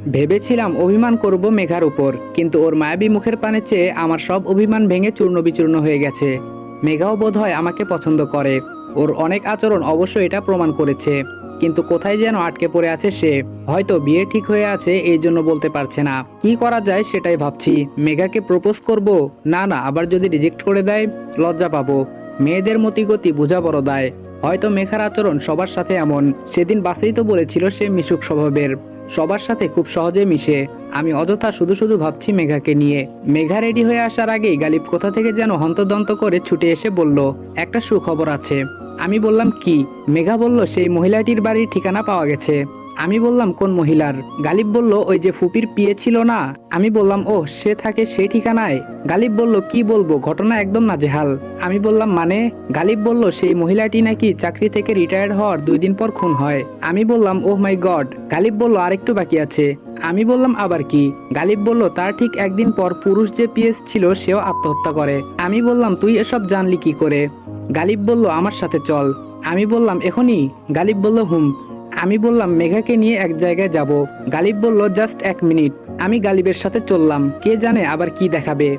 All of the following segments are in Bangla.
ভেবেছিলাম অভিমান করব মেঘার উপর, কিন্তু ওর মায়াবী মুখের পানে চেয়ে আমার সব অভিমান ভেঙে চূর্ণ বিচূর্ণ হয়ে গেছে। মেঘাও বোধহয় আমাকে পছন্দ করে। ওর অনেক আচরণ অবশ্য এটা প্রমাণ করেছে। কিন্তু কোথায় যেন আটকে পড়ে আছে সে। হয়তো বিয়ে ঠিক হয়ে আছে, এই জন্য বলতে পারছে না। কি করা যায় সেটাই ভাবছি। মেঘাকে প্রপোজ করব, না না আবার যদি রিজেক্ট করে দেয় লজ্জা পাবো। মেয়েদের মতিগতি বোঝা বড় দায়। হয়তো মেঘার আচরণ সবার সাথে এমন। সেদিন বাসেই তো বলেছিল সে মিশুক স্বভাবের, সবার সাথে খুব সহজে মিশে। আমি অযথা শুধু শুধু ভাবছি মেঘাকে নিয়ে। মেঘা রেডি হয়ে আসার আগেই গালিব কোথা থেকে যেন হন্তদন্ত করে ছুটে এসে বলল, একটা সুখবর আছে। আমি বললাম কি? মেঘা বলল সেই মহিলাটির বাড়ির ঠিকানা পাওয়া গেছে। আমি বললাম কোন মহিলার? গালিব বলল ওই যে ফুপির বিয়ে ছিল না। আমি বললাম ও সে থাকে সেই ঠিকানায়। গালিব বলল কি বলবো, ঘটনা একদম নাজেহাল। আমি বললাম মানে? গালিব বলল সেই মহিলাটি নাকি চাকরি থেকে রিটায়ার্ড হওয়ার 2 দিন পর খুন হয়। আমি বললাম ওহ মাই গড। গালিব বলল আরেকটু বাকি আছে। আমি বললাম আবার কি? গালিব বলল তার ঠিক 1 দিন পর পুরুষ যে পিএস ছিল সেও আত্মহত্যা করে। আমি বললাম তুই এসব জানলি কি করে? গালিব বলল আমার সাথে চল। আমি বললাম এখনই? গালিব বলল হুম। আমি বললাম মেঘাকে নিয়ে এক জায়গায় যাব। গালিব বলল জাস্ট 1 মিনিট। আমি গালিবের সাথে চললাম, কে জানে আবার কি দেখাবে।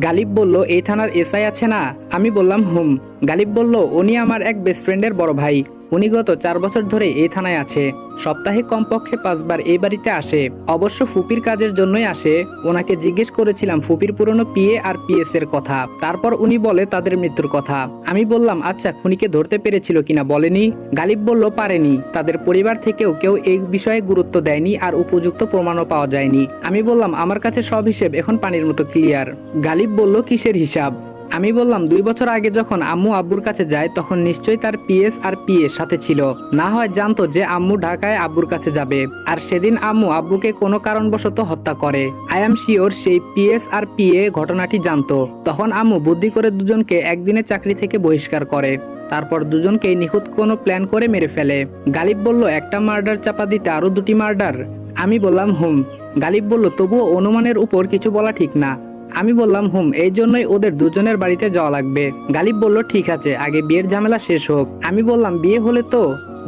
গালিব বলল এই থানার এসআই আছে না? আমি বললাম হুম। গালিব বলল উনি আমার এক বেস্ট ফ্রেন্ডের বড় ভাই। উনি গত 4 বছর ধরে এই থানায় আছে। সপ্তাহে কমপক্ষে 5 বার এই বাড়িতে আসে। অবশ্য ফুপির কাজের জন্যই আসে। ওনাকে জিজ্ঞেস করেছিলাম ফুপির পুরনো পিএ আর পিএস এর কথা। তারপর উনি বলে তাদের মৃত্যুর কথা। আমি বললাম আচ্ছা খুনিকে ধরতে পেরেছিল কিনা বলেনি? গালিব বলল পারেনি। তাদের পরিবার থেকেও কেউ এই বিষয়ে গুরুত্ব দেয়নি আর উপযুক্ত প্রমাণও পাওয়া যায়নি। আমি বললাম আমার কাছে সব হিসেব এখন পানির মতো ক্লিয়ার। গালিব বলল কিসের হিসাব? আমি বললাম 2 বছর আগে যখন আম্মু আব্বুর কাছে যায় তখন নিশ্চয়ই তার পিএস আর পিএ সাথে ছিল। না হয় জানতো যে আম্মু ঢাকায় আব্বুর কাছে যাবে, আর সেদিন আম্মু আব্বুকে কোনো কারণবশত হত্যা করে। আই এম শিওর সেই পিএস আর পিএ ঘটনাটি জানতো। তখন আম্মু বুদ্ধি করে দুজনকে একদিনে চাকরি থেকে বহিষ্কার করে। তারপর দুজনকেই নিখুঁত কোনো প্ল্যান করে মেরে ফেলে। গালিব বলল একটা মার্ডার চাপা দিতে আরো 2টি মার্ডার। আমি বললাম হুম। গালিব বলল তবুও অনুমানের উপর কিছু বলা ঠিক না। আমি বললাম হুম, এই জন্যই ওদের দুজনের বাড়িতে যাওয়া লাগবে। গালিব বলল ঠিক আছে, আগে বিয়ের ঝামেলা শেষ হোক। আমি বললাম বিয়ে হলে তো?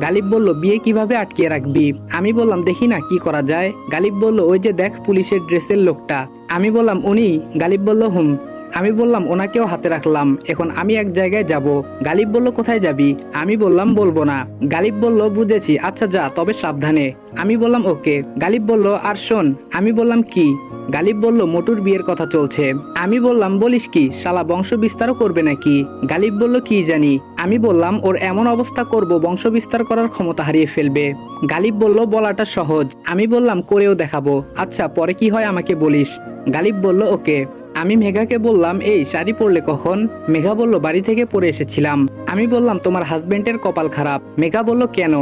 গালিব বলল বিয়ে কিভাবে আটকিয়ে রাখবি? আমি বললাম দেখি না কি করা যায়। গালিব বলল ওই যে দেখ পুলিশের ড্রেসের লোকটা। আমি বললাম উনি? গালিব বলল হুম। আমি বললাম ওনাকেও হাতে রাখলাম। এখন আমি এক জায়গায় যাব। গালিব বলল কোথায় যাবি? আমি বললাম বলবো না। গালিব বলল বুঝেছি, আচ্ছা যা, তবে সাবধানে। আমি বললাম ওকে। গালিব বলল আর শোন। আমি বললাম কি? গালিব বলল মোটুর বিয়ের কথা চলছে। আমি বললাম বলিস কি, শালা বংশ বিস্তারও করবে নাকি? গালিব বলল কি জানি। আমি বললাম ওর এমন অবস্থা করব বংশ বিস্তার করার ক্ষমতা হারিয়ে ফেলবে। গালিব বলল বলাটা সহজ। আমি বললাম করেও দেখাবো। আচ্ছা পরে কি হয় আমাকে বলিস। গালিব বলল ওকে। আমি মেঘাকে বললাম এই শাড়ি পরলে কখন? মেঘা বলল বাড়ি থেকে পরে এসেছিলাম। আমি বললাম তোমার হাজবেন্ডের কপাল খারাপ। মেঘা বলল কেন?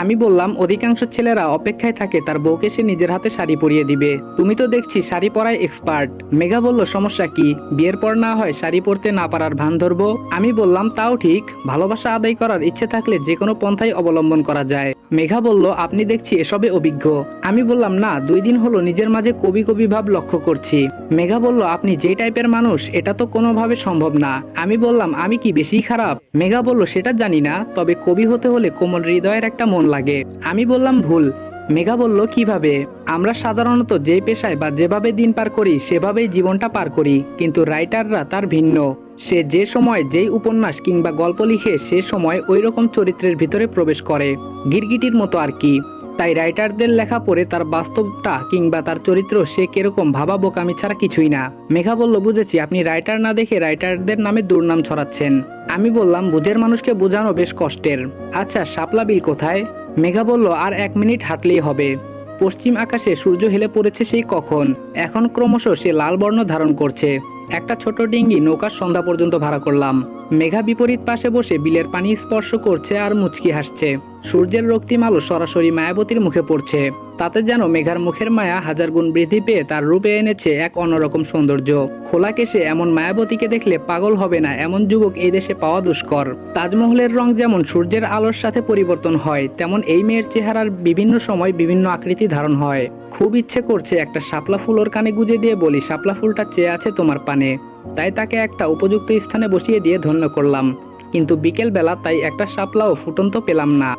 আমি বললাম অধিকাংশ ছেলেরা অপেক্ষায় থাকে তার বউকে সে নিজের হাতে শাড়ি পরিয়ে দিবে। তুমি তো দেখছি শাড়ি পরায় এক্সপার্ট। মেঘা বলল সমস্যা কি, বিয়ের পর না হয় শাড়ি পরতে না পারার ভান ধরবো? আমি বললাম তাও ঠিক, ভালোবাসা আদায় করার ইচ্ছে থাকলে যে কোনো পন্থাই অবলম্বন করা যায়। মেঘা বলল আপনি দেখছি এসবে অভিজ্ঞ। আমি বললাম না, 2 দিন হলো নিজের মাঝে কবি কবি ভাব লক্ষ্য করছি। মেঘা বলল আপনি যে টাইপের মানুষ এটা তো কোনোভাবে সম্ভব না। আমি বললাম আমি কি বেশি খারাপ? মেঘা বলল সেটা জানি না, তবে কবি হতে হলে কোমল হৃদয়ের একটা মন লাগে। আমি বললাম ভুল। মেঘা বলল কিভাবে? আমরা সাধারণত যে পেশায় বা যেভাবে দিন পার করি সেভাবেই জীবনটা পার করি, কিন্তু রাইটাররা তার ভিন্ন। সে যে সময় যেই উপন্যাস কিংবা গল্প লিখে সে সময় ওই রকম চরিত্রের ভিতরে প্রবেশ করে, গিরগিটির মতো আর কি। তাই রাইটারদের লেখা পড়ে তার বাস্তবটা কিংবা তার চরিত্র সে কিরকম ভাবা বোকামি ছাড়া কিছুই না। মেঘা বলল বুঝেছি, আপনি রাইটার না দেখে রাইটারদের নামে দুর্নাম ছড়াচ্ছেন। আমি বললাম বুঝের মানুষকে বোঝানো বেশ কষ্টের। আচ্ছা শাপলা বিল কোথায়? মেঘা বলল আর 1 মিনিট হাঁটলেই হবে। পশ্চিম আকাশে সূর্য হেলে পড়েছে সেই কখন। এখন ক্রমশ সে লাল বর্ণ ধারণ করছে। একটা ছোট ডিঙ্গি নৌকার সন্ধ্যা পর্যন্ত ভাড়া করলাম। মেঘা বিপরীত পাশে বসে বিলের পানি স্পর্শ করছে আর মুচকি হাসছে। সূর্যের রক্তিম আলো সরাসরি মায়াবতীর মুখে পড়ছে। তাতে যেন মেঘার মুখের মায়া 1000 গুণ বৃদ্ধি পেয়ে তার রূপে এনেছে এক অন্যরকম সৌন্দর্য। খোলা কেশে এমন মায়াবতীকে দেখলে পাগল হবে না এমন যুবক এই দেশে পাওয়া দুষ্কর। তাজমহলের রং যেমন সূর্যের আলোর সাথে পরিবর্তন হয়, তেমন এই মেয়ের চেহারার বিভিন্ন সময় বিভিন্ন আকৃতি ধারণ হয়। খুব ইচ্ছে করছে একটা শাপলা ফুল ওর কানে গুজে দিয়ে বলি শাপলা ফুলটা চেয়ে আছে তোমার পানে। তাই তাকে একটা উপযুক্ত স্থানে বসিয়ে দিয়ে ধন্য করলাম। কিন্তু বিকেল বেলা তাই একটা শাপলাও ফুটন্ত পেলাম না।